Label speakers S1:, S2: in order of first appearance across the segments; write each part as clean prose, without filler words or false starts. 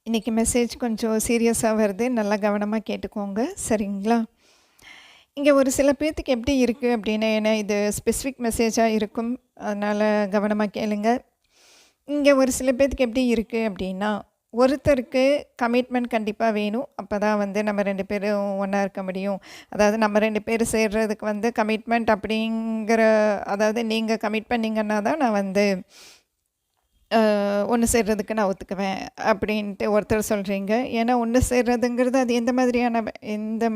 S1: இன்றைக்கி மெசேஜ் கொஞ்சம் சீரியஸாக வருது. நல்லா கவனமாக கேட்டுக்கோங்க. சரிங்களா? இங்கே ஒரு சில பேர்த்துக்கு எப்படி இருக்குது அப்படின்னா, ஏன்னா இது ஸ்பெசிஃபிக் மெசேஜாக இருக்கும். அதனால் கவனமாக கேளுங்க. இங்கே ஒரு சில பேர்த்துக்கு எப்படி இருக்குது அப்படின்னா, ஒருத்தருக்கு கமிட்மெண்ட் கண்டிப்பாக வேணும். அப்போ தான் வந்து நம்ம 2 பேரும் ஒன்றா இருக்க முடியும். அதாவது நம்ம 2 பேரும் சேர்றதுக்கு வந்து கமிட்மெண்ட் அப்படிங்கிற, அதாவது நீங்கள் கமிட் பண்ணீங்கன்னா தான் நான் வந்து ஒன்று சேர்றதுக்கு நான் ஒத்துக்குவேன் அப்படின்ட்டு ஒருத்தர் சொல்கிறீங்க. ஏன்னா ஒன்று சேர்றதுங்கிறது அது எந்த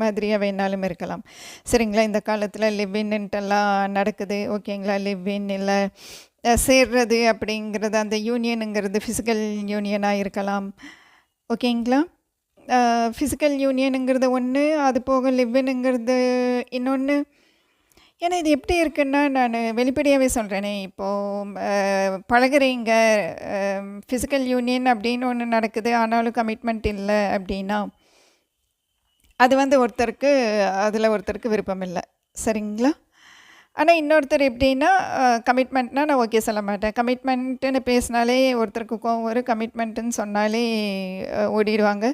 S1: மாதிரியாக வேணாலும் இருக்கலாம். சரிங்களா? இந்த காலத்தில் லிவ் இன்ட்டெல்லாம் நடக்குது. ஓகேங்களா? லிவ் இன் இல்லை சேர்றது அப்படிங்கிறது, அந்த யூனியனுங்கிறது ஃபிசிக்கல் யூனியனாக இருக்கலாம். ஓகேங்களா? ஃபிசிக்கல் யூனியனுங்கிறது ஒன்று, அது போக லிவ் இன்ங்கிறது இன்னொன்று. ஏன்னா இது எப்படி இருக்குன்னா, நான் வெளிப்படையாகவே சொல்கிறேனே, இப்போது பழகுறீங்க, ஃபிசிக்கல் யூனியன் அப்படின்னு ஒன்று நடக்குது, ஆனாலும் கமிட்மெண்ட் இல்லை அப்படின்னா, அது வந்து ஒருத்தருக்கு விருப்பம் இல்லை. சரிங்களா? ஆனால் இன்னொருத்தர் எப்படின்னா, கமிட்மெண்ட்னால் நான் ஓகே சொல்ல மாட்டேன். கமிட்மெண்ட்டுன்னு பேசினாலே ஒருத்தருக்கு கோவம் வரும். கமிட்மெண்ட்டுன்னு சொன்னாலே ஓடிடுவாங்க.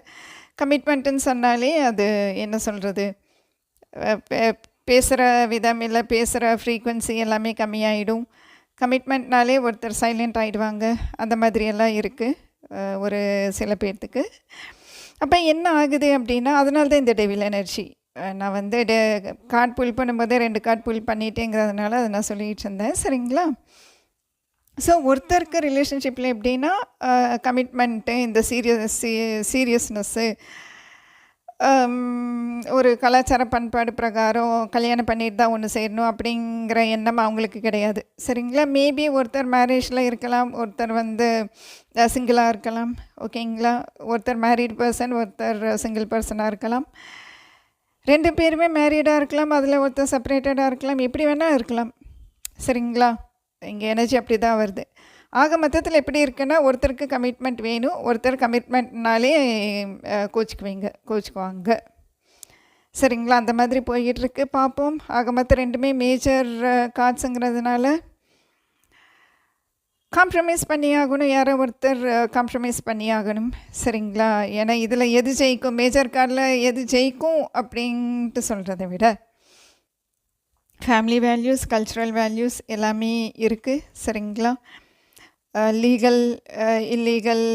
S1: கமிட்மெண்ட்டுன்னு சொன்னாலே அது என்ன சொல்கிறது, பேசுகிற விதம் இல்லை, பேசுகிற ஃப்ரீக்வன்சி எல்லாமே கம்மியாயிடும். கமிட்மெண்ட்னாலே ஒருத்தர் சைலண்ட் ஆகிடுவாங்க. அந்த மாதிரியெல்லாம் இருக்குது ஒரு சில பேர்த்துக்கு. அப்போ என்ன ஆகுது அப்படின்னா, அதனால தான் இந்த டெவில் எனர்ஜி. நான் வந்து கார்ட் புல் பண்ணும்போதே 2 கார்ட் புல் பண்ணிட்டேங்கிறதுனால அதை நான் சொல்லிகிட்டு இருந்தேன். சரிங்களா? ஸோ ஒருத்தருக்கு ரிலேஷன்ஷிப்பில் எப்படின்னா, கமிட்மெண்ட்டு, இந்த சீரியஸ்னஸ்ஸு, ஒரு கலாச்சார பண்பாடு பிரகாரம் கல்யாணம் பண்ணிட்டு தான் ஒன்று சேரணும் அப்படிங்கிற எண்ணம் அவங்களுக்கு கிடையாது. சரிங்களா? மேபி ஒருத்தர் மேரேஜில் இருக்கலாம், ஒருத்தர் வந்து சிங்கிளாக இருக்கலாம். ஓகேங்களா? ஒருத்தர் மேரீட் பர்சன், ஒருத்தர் சிங்கிள் பர்சனாக இருக்கலாம். 2 பேருமே மேரீடாக இருக்கலாம், அதில் ஒருத்தர் செப்பரேட்டடாக இருக்கலாம், எப்படி வேணால் இருக்கலாம். சரிங்களா? இங்கே எனர்ஜி அப்படி தான் வருது. ஆக மொத்தத்தில் எப்படி இருக்குன்னா, ஒருத்தருக்கு கமிட்மெண்ட் வேணும், ஒருத்தர் கமிட்மெண்ட்னாலே கோச்சிக்குவாங்க. சரிங்களா? அந்த மாதிரி போய்கிட்டுருக்கு. பார்ப்போம். ஆக மொத்தம் 2மே மேஜர் கார்ட்ஸுங்கிறதுனால காம்ப்ரமைஸ் பண்ணியாகணும். யாரோ ஒருத்தர் காம்ப்ரமைஸ் பண்ணியாகணும். சரிங்களா? ஏன்னா இதில் எது ஜெயிக்கும், மேஜர் கார்டில் எது ஜெயிக்கும் அப்படின்ட்டு சொல்கிறத விட ஃபேமிலி வேல்யூஸ், கல்ச்சுரல் வேல்யூஸ் எல்லாமே இருக்குது. சரிங்களா? லீகல், இல்லீகல்,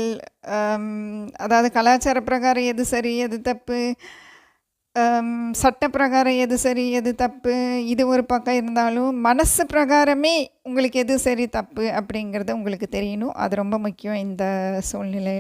S1: அதாவது கலாச்சார பிரகாரம் எது சரி எது தப்பு, சட்ட பிரகாரம் எது சரி எது தப்பு, இது ஒரு பக்கம் இருந்தாலும் மனசு பிரகாரமே உங்களுக்கு எது சரி தப்பு அப்படிங்கிறது உங்களுக்கு தெரியணும். அது ரொம்ப முக்கியம் இந்த சூழ்நிலை.